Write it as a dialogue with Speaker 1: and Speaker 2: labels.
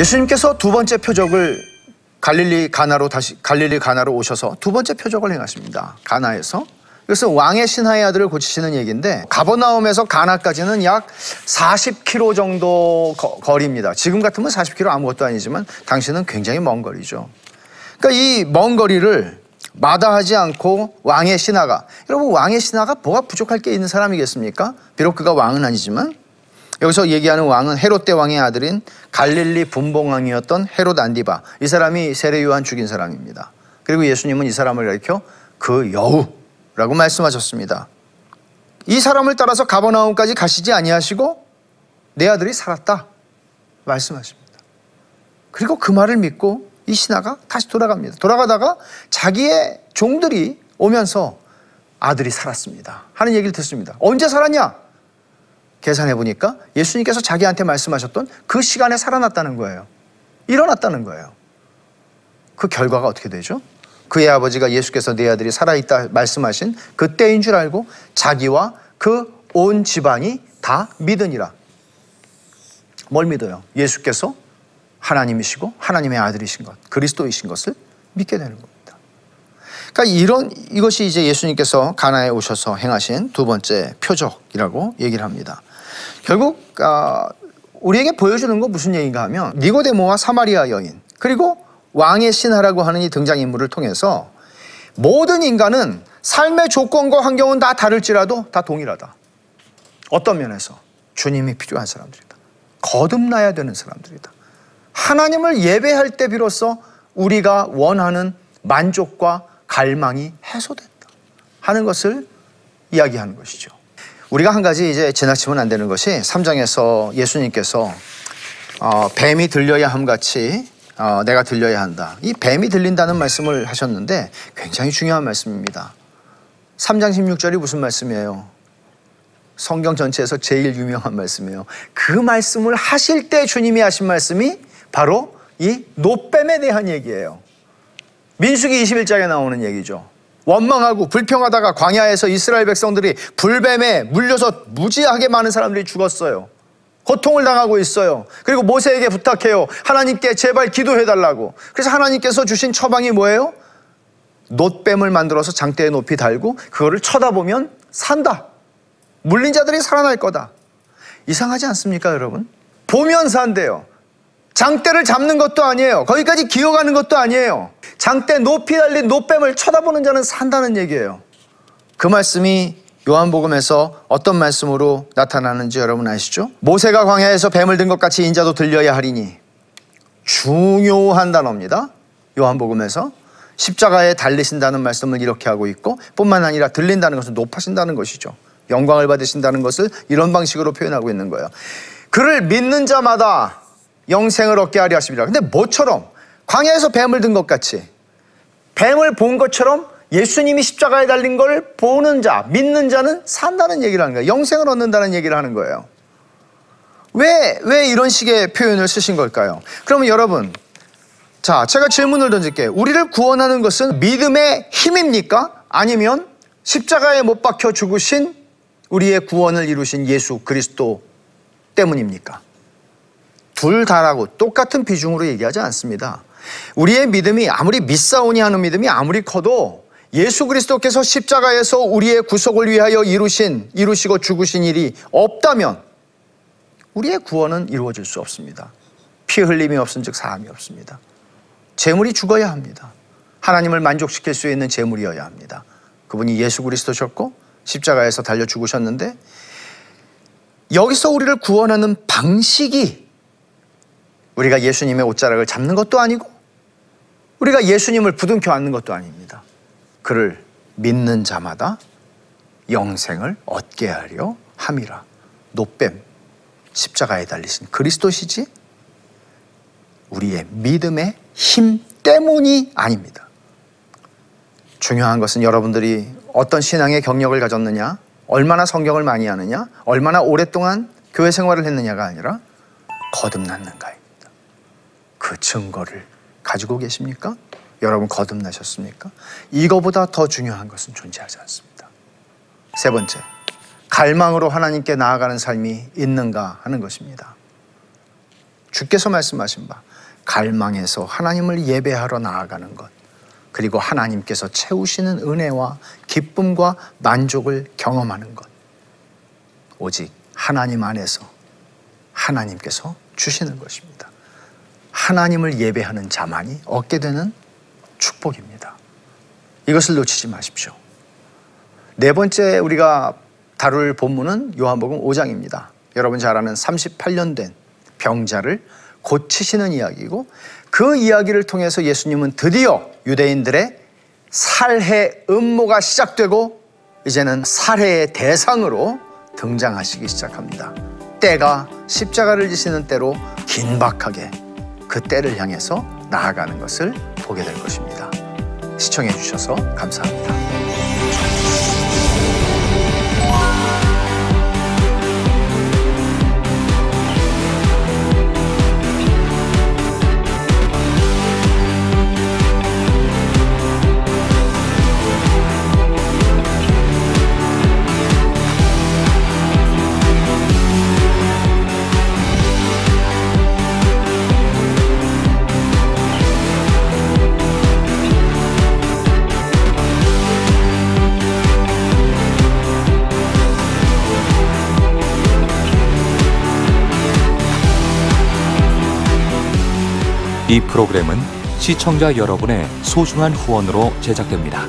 Speaker 1: 예수님께서 두 번째 표적을 갈릴리 가나로 오셔서 두 번째 표적을 행하십니다. 가나에서. 그래서 왕의 신하의 아들을 고치시는 얘기인데, 가버나움에서 가나까지는 약 40km 정도 거리입니다. 지금 같으면 40km 아무것도 아니지만 당시는 굉장히 먼 거리죠. 그러니까 이 먼 거리를 마다하지 않고 왕의 신하가, 여러분 왕의 신하가 뭐가 부족할 게 있는 사람이겠습니까? 비록 그가 왕은 아니지만, 여기서 얘기하는 왕은 헤롯 대왕의 아들인 갈릴리 분봉왕이었던 헤롯 안디바, 이 사람이 세례 요한 죽인 사람입니다. 그리고 예수님은 이 사람을 가리켜 그 여우라고 말씀하셨습니다. 이 사람을 따라서 가버나움까지 가시지 아니하시고 내 아들이 살았다 말씀하십니다. 그리고 그 말을 믿고 이 신하가 다시 돌아갑니다. 돌아가다가 자기의 종들이 오면서 아들이 살았습니다 하는 얘기를 듣습니다. 언제 살았냐? 계산해 보니까 예수님께서 자기한테 말씀하셨던 그 시간에 살아났다는 거예요. 일어났다는 거예요. 그 결과가 어떻게 되죠? 그의 아버지가 예수께서 내 아들이 살아있다 말씀하신 그때인 줄 알고 자기와 그 온 집안이 다 믿으니라. 뭘 믿어요? 예수께서 하나님이시고 하나님의 아들이신 것, 그리스도이신 것을 믿게 되는 겁니다. 그러니까 이것이 이제 예수님께서 가나에 오셔서 행하신 두 번째 표적이라고 얘기를 합니다. 결국 우리에게 보여주는 건 무슨 얘기인가 하면, 니고데모와 사마리아 여인, 그리고 왕의 신하라고 하는 이 등장인물을 통해서 모든 인간은 삶의 조건과 환경은 다 다를지라도 다 동일하다. 어떤 면에서? 주님이 필요한 사람들이다. 거듭나야 되는 사람들이다. 하나님을 예배할 때 비로소 우리가 원하는 만족과 갈망이 해소된다 하는 것을 이야기하는 것이죠. 우리가 한 가지 이제 지나치면 안 되는 것이, 3장에서 예수님께서 뱀이 들려야 함같이 내가 들려야 한다. 이 뱀이 들린다는 말씀을 하셨는데 굉장히 중요한 말씀입니다. 3장 16절이 무슨 말씀이에요? 성경 전체에서 제일 유명한 말씀이에요. 그 말씀을 하실 때 주님이 하신 말씀이 바로 이 놋뱀에 대한 얘기예요. 민수기 21장에 나오는 얘기죠. 원망하고 불평하다가 광야에서 이스라엘 백성들이 불뱀에 물려서 무지하게 많은 사람들이 죽었어요. 고통을 당하고 있어요. 그리고 모세에게 부탁해요. 하나님께 제발 기도해달라고. 그래서 하나님께서 주신 처방이 뭐예요? 놋뱀을 만들어서 장대에 높이 달고 그거를 쳐다보면 산다. 물린 자들이 살아날 거다. 이상하지 않습니까, 여러분? 보면 산대요. 장대를 잡는 것도 아니에요. 거기까지 기어가는 것도 아니에요. 장대 높이 달린 놋뱀을 쳐다보는 자는 산다는 얘기예요. 그 말씀이 요한복음에서 어떤 말씀으로 나타나는지 여러분 아시죠? 모세가 광야에서 뱀을 든 것 같이 인자도 들려야 하리니. 중요한 단어입니다. 요한복음에서 십자가에 달리신다는 말씀을 이렇게 하고 있고, 뿐만 아니라 들린다는 것은 높아진다는 것이죠. 영광을 받으신다는 것을 이런 방식으로 표현하고 있는 거예요. 그를 믿는 자마다 영생을 얻게 하려 하십니다. 근데 뭐처럼? 광야에서 뱀을 든 것 같이, 뱀을 본 것처럼 예수님이 십자가에 달린 걸 보는 자, 믿는 자는 산다는 얘기를 하는 거예요. 영생을 얻는다는 얘기를 하는 거예요. 왜 이런 식의 표현을 쓰신 걸까요? 그러면 여러분, 자, 제가 질문을 던질게요. 우리를 구원하는 것은 믿음의 힘입니까? 아니면 십자가에 못 박혀 죽으신 우리의 구원을 이루신 예수 그리스도 때문입니까? 둘 다라고 똑같은 비중으로 얘기하지 않습니다. 우리의 믿음이 아무리 믿사오니 하는 믿음이 아무리 커도 예수 그리스도께서 십자가에서 우리의 구속을 위하여 이루시고 죽으신 일이 없다면 우리의 구원은 이루어질 수 없습니다. 피 흘림이 없은즉 사함이 없습니다. 재물이 죽어야 합니다. 하나님을 만족시킬 수 있는 재물이어야 합니다. 그분이 예수 그리스도셨고 십자가에서 달려 죽으셨는데, 여기서 우리를 구원하는 방식이 우리가 예수님의 옷자락을 잡는 것도 아니고 우리가 예수님을 부둥켜 안는 것도 아닙니다. 그를 믿는 자마다 영생을 얻게 하려 함이라. 놋뱀, 십자가에 달리신 그리스도시지 우리의 믿음의 힘 때문이 아닙니다. 중요한 것은 여러분들이 어떤 신앙의 경력을 가졌느냐, 얼마나 성경을 많이 하느냐, 얼마나 오랫동안 교회 생활을 했느냐가 아니라 거듭났는가입니다. 그 증거를 가지고 계십니까? 여러분 거듭나셨습니까? 이거보다 더 중요한 것은 존재하지 않습니다. 세 번째, 갈망으로 하나님께 나아가는 삶이 있는가 하는 것입니다. 주께서 말씀하신 바 갈망해서 하나님을 예배하러 나아가는 것, 그리고 하나님께서 채우시는 은혜와 기쁨과 만족을 경험하는 것, 오직 하나님 안에서 하나님께서 주시는 것입니다. 하나님을 예배하는 자만이 얻게 되는 축복입니다. 이것을 놓치지 마십시오. 네 번째 우리가 다룰 본문은 요한복음 5장입니다. 여러분 잘 아는 38년 된 병자를 고치시는 이야기이고, 그 이야기를 통해서 예수님은 드디어 유대인들의 살해 음모가 시작되고 이제는 살해의 대상으로 등장하시기 시작합니다. 때가 십자가를 지시는 때로 긴박하게 그 때를 향해서 나아가는 것을 보게 될 것입니다. 시청해 주셔서 감사합니다.
Speaker 2: 이 프로그램은 시청자 여러분의 소중한 후원으로 제작됩니다.